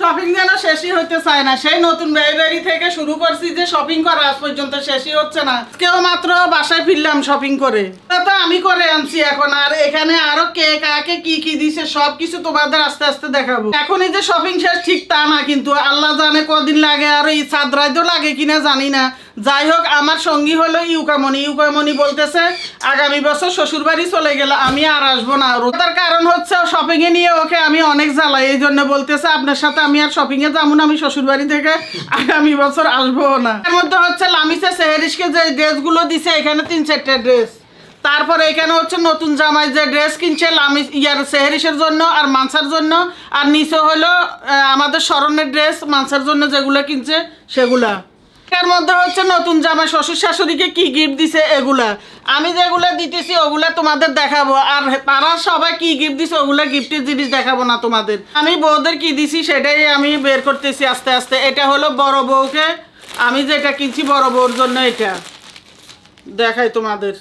Shopping যেন শেষই হতে চায় না। সেই নতুন বেড়ি থেকে শুরু করছি যে শপিং করা আজ পর্যন্ত শেষই হচ্ছে না। কেউ মাত্র বাসায় ফিরলাম শপিং করে, তো আমি করে আনছি এখন। আর এখানে আরো কে কাকে কি কি দিছে সবকিছু তোমাদের আস্তে আস্তে দেখাবো। এখনই যে শপিং শেষ ঠিক তা না, কিন্তু আল্লাহ জানে কদিন লাগে, আর এই চাঁদরাইতো লাগে কিনা জানি না। যাই হোক, আমার সঙ্গী হলো ইউকামনি। ইউকামনি বলতেছে আগামী বছর শ্বশুর বাড়ি চলে গেলে আমি আর আসবো না। তার কারণ হচ্ছে শপিং এ নিয়ে ওকে আমি অনেক জ্বালাই, এই জন্য বলতেছে আপনার সাথে আমি আর শপিং এ যাবো না, আমি শ্বশুর বাড়ি থেকে আগামী বছর আসবো না। এর মধ্যে হচ্ছে লামিসা সেহেরিসকে যে ড্রেসগুলো দিছে, এখানে 3-4টা ড্রেস। তারপরে এখানে হচ্ছে নতুন জামাই যে ড্রেস কিনছে লামিস সেহেরিসের জন্য আর মানসার জন্য, আর নিচে হলো আমাদের স্মরণের ড্রেস মানসার জন্য যেগুলো কিনছে সেগুলা। এর মধ্যে হচ্ছে নতুন জামাই শ্বশুর শাশুড়িকে কি গিফট দিছে এগুলা। আমি যেগুলো দিতেছি ওগুলা তোমাদের দেখাবো, আর তারা সবাই কি গিফট দিছে ওগুলা গিফটের জিনিস দেখাবো না তোমাদের। আমি বউদের কি দিছি সেটাই আমি বের করতেছি আস্তে আস্তে। এটা হলো বড় বউকে আমি যেটা কিনছি বড় বউর জন্য, এটা দেখাই তোমাদের।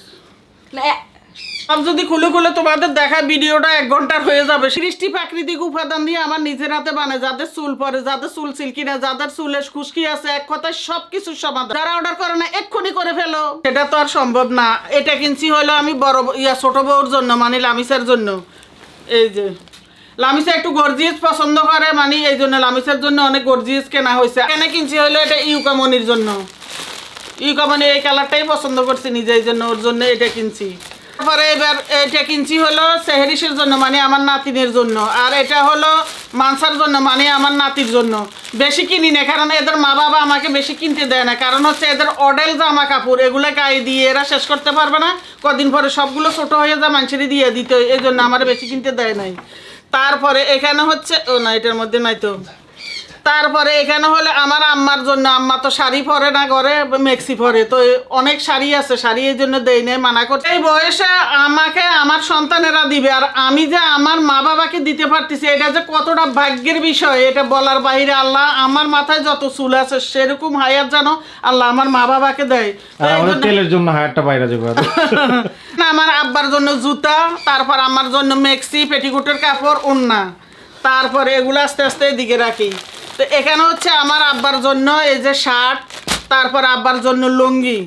সব যদি খুলে খুলে তোমাদের দেখায় ভিডিওটা 1 ঘন্টার হয়ে যাবে। সৃষ্টি প্রাকৃতিক উপাদান দিয়ে আমার নিজের হাতে বানায়, যাদের চুল পরে, যাদের চুল সিল্কি না, যাদের চুলে খুশকি আছে, এক কথায় সবকিছুর সমাধান। যারা অর্ডার করে না এক্ষুনি করে ফেলো, সেটা তো আর সম্ভব না। এটা কিনছি হলো আমি বড় ছোট বউর জন্য, মানে লামিসার জন্য। এই যে লামিসা একটু গর্জিয়াস পছন্দ করে, মানে এই জন্য লামিসার জন্য অনেক গর্জিয়াস কেনা হয়েছে। এখানে কিনছি হলো এটা ইউকামনির জন্য। ইউকামনি এই কালারটাই পছন্দ করছি নিজে, এই জন্য ওর জন্য এটা কিনছি। তারপরে এবার এটা কিনছি হলো সেহেরিসের জন্য, মানে আমার নাতিনের জন্য। আর এটা হলো মানসার জন্য, মানে আমার নাতির জন্য। বেশি কিনি না, কারণ এদের মা বাবা আমাকে বেশি কিনতে দেয় না। কারণ হচ্ছে এদের অডেল জামা কাপড়, এগুলো গায়ে দিয়ে এরা শেষ করতে পারবে না, কদিন পরে সবগুলো ছোট হয়ে যায়, মানুষেরই দিয়ে দিতে, এই জন্য আমার বেশি কিনতে দেয় নাই। তারপরে এখানে হচ্ছে ও না, এটার মধ্যে নাই তো। তারপরে এখানে হলে আমার আম্মার জন্য, আম্মা তো শাড়ি পরে না, ঘরে মেক্সি পরে, তো অনেক শাড়ি আছে, শাড়ি এই জন্য দেই নাই, মানা করছে। এই বয়সে আমাকে আমার সন্তানেরা দিবে, আর আমি যে আমার মা বাবাকে দিতে পারতেছি, এটা যে কতটা ভাগ্যের বিষয় এটা বলার বাইরে। আল্লাহ আমার মাথায় যত চুল আছে সেরকম হায়াত যেন আল্লাহ আমার মা বাবাকে দেয়। তেলের জন্য হায়াতটা বাইরে যাবে না, আমার আব্বার জন্য জুতা, তারপর আমার জন্য মেক্সি, পেটিকোটের কাপড়, ওড়না, তারপরে এগুলো আস্তে আস্তে এদিকে রাখি। তো এখানে হচ্ছে আমার আব্বার জন্য এই যে শার্ট, তারপর আব্বার জন্য লুঙ্গি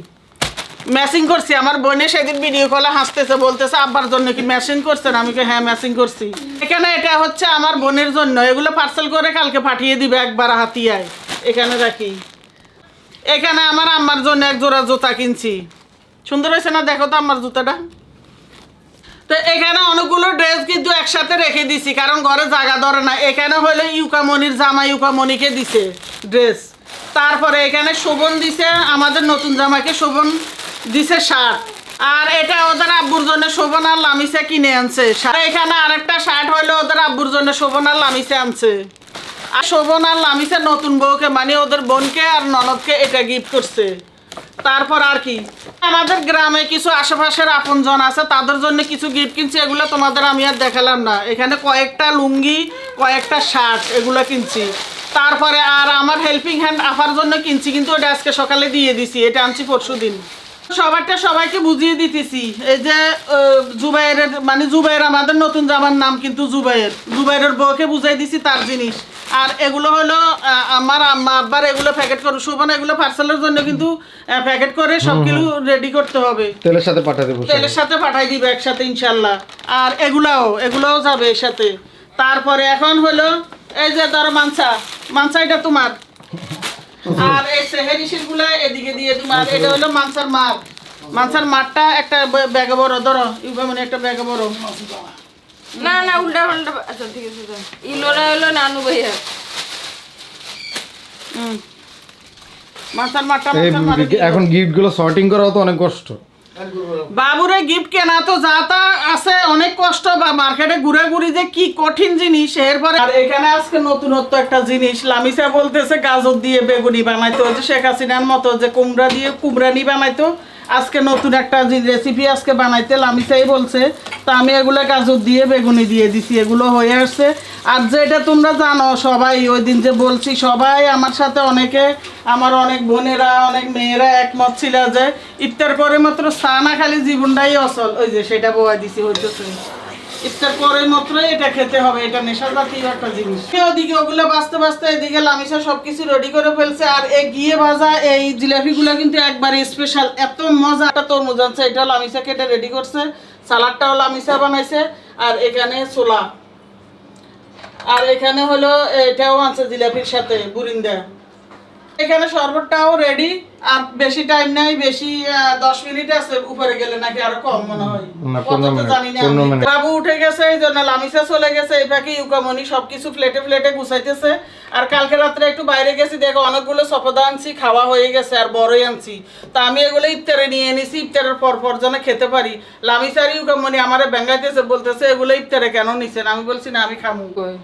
ম্যাচিং করছি। আমার বোনে সেদিন ভিডিও কলে হাসতেছে, বলতেছে আব্বার জন্য কি ম্যাচিং করছেন? আমি কি হ্যাঁ ম্যাচিং করছি। এখানে এটা হচ্ছে আমার বোনের জন্য, এগুলো পার্সেল করে কালকে পাঠিয়ে দিবে একবার হাতিয়ায়, এখানে রাখি। এখানে আমার আম্মার জন্য 1 জোড়া জুতা কিনছি, সুন্দর হয়েছে না? দেখো তো আমার জুতাটা। তো এখানে অনেকগুলো ড্রেস কিন্তু একসাথে রেখে দিছি, কারণ ঘরে জায়গা ধরে না। এখানে হলো ইউকামনির জামা, ইউকামনিকে দিছে ড্রেস। তারপরে এখানে শোভন দিছে, আমাদের নতুন জামাকে শোভন দিছে শার্ট। আর এটা ওদের আব্বুর জন্য শোভন আর লামিসা কিনে আনছে। এখানে আরেকটা শার্ট হলো ওদের আব্বুর জন্য শোভন আর লামিসা আনছে। আর শোভন আর লামিসা নতুন বউকে, মানে ওদের বোনকে আর ননদকে এটা গিফট করছে। তারপর আর কি, আমাদের গ্রামে কিছু আশেপাশের আপনজন আছে, তাদের জন্য কিছু গিফট কিনছি, এগুলো তোমাদের আমি আর দেখালাম না। এখানে কয়েকটা লুঙ্গি, কয়েকটা শার্ট, এগুলো কিনছি। তারপরে আর আমার হেল্পিং হ্যান্ড আপার জন্য কিনছি, কিন্তু ওটা আজকে সকালে দিয়ে দিছি, এটা আনছি পরশুদিন। সবারটা সবাইকে বুঝিয়ে দিতেছি। এই যে জুবাইরের, মানে জুবাইর আমাদের নতুন জামার নাম কিন্তু জুবাইর, জুবাইরের বউকে বুঝাই দিছি তার জিনিস। আর এগুলো হলো আমার আম্মা আব্বার, এগুলো প্যাকেট করে শোভন, এগুলো পার্সেলের জন্য কিন্তু প্যাকেট করে সবগুলো রেডি করতে হবে, তেলের সাথে পাঠিয়ে দেবো, তেলের সাথে পাঠাই দিবে একসাথে ইনশাল্লাহ। আর এগুলাও যাবে এর সাথে। তারপরে এখন হলো এই যে ধরো মানসা এটা তোমার, আর এই সেহেরিসের গুলা এদিকে দিয়ে তোমার। এটা হলো মানসার মারটা একটা ব্যাগে বড়, ধরো ইউকামনি একটা ব্যাগে বড়। না না উল্টা পাল্টা, আচ্ছা ঠিক আছে। ইলোরা হলো নানু ভাইয়া। মানসার মারটা এখন গিফট গুলো সর্টিং করাও তো অনেক কষ্ট। বাবুরে গিফট কেনা তো যা তা আছে অনেক কষ্ট, বা মার্কেটে ঘুরে ঘুরি যে কি কঠিন জিনিস। এরপরে আর এখানে আজকে নতুনত্ব একটা জিনিস, লামিসা বলতেছে গাজর দিয়ে বেগুনি বানাইতো, যে শেখ হাসিনার মতো যে কুমড়া দিয়ে কুমড়ানি বানাইতো। আজকে নতুন একটা রেসিপি আজকে বানাইতে লামিসাই বলছে, তা আমি এগুলো গাজর দিয়ে বেগুনি দিয়ে দিছি, এগুলো হয়ে আসছে। আর যেটা তোমরা জানো সবাই, ওই দিন যে বলছি সবাই আমার সাথে, অনেকে আমার অনেক বোনেরা, অনেক মেয়েরা একমত ছিল যে ইফতার করে মাত্র চা না খালি জীবনটাই অচল। ওই যে সেটা বয়া দিছি হইতেছে, ইফতার করে মাত্র এটা খেতে হবে, এটা নেশা জাতীয় একটা জিনিস। ওদিকে ওগুলো বাঁচতে বাঁচতে এদিকে লামিসা সবকিছু রেডি করে ফেলছে। আর এই গিয়ে ভাজা এই জিলাপিগুলো কিন্তু একবারে স্পেশাল, এত মজা। একটা তরমুজ আনছে, এটা লামিসা কেটে রেডি করছে, সালাডটাও লামিসা বানাইছে। আর এখানে ছোলা, আর এখানে হলো এটাও আনছে জিলাপির সাথে বুরিন্দা। এখানে শরবতটাও রেডি। আর বেশি টাইম নাই, বেশি 10 মিনিট আছে, উপরে গেলে নাকি আরো কম মনে হয়, না, কত 15 তো মিনিট, জানি না 15 আমি। মিনিট। বাবু উঠে গেছে, এই জন্য লামিসা চলে গেছে, এই ফাঁকে ইউকামনি সবকিছু প্লেটে প্লেটে গুছাইতেছে। আর কালকে রাত্রে একটু বাইরে গেছি, দেখো অনেকগুলো সফদা আনছি, খাওয়া হয়ে গেছে, আর বড়ই আনছি। তা আমি এগুলো ইফতারে নিয়ে নিছি, ইফতারের পর যেন খেতে পারি। লামিসা আর ইউকামনি আমারে ব্যাঙ্গাইতেছে, বলতেছে এগুলো ইফতারে কেন নিছেন? আমি বলছি না, আমি খামু। কই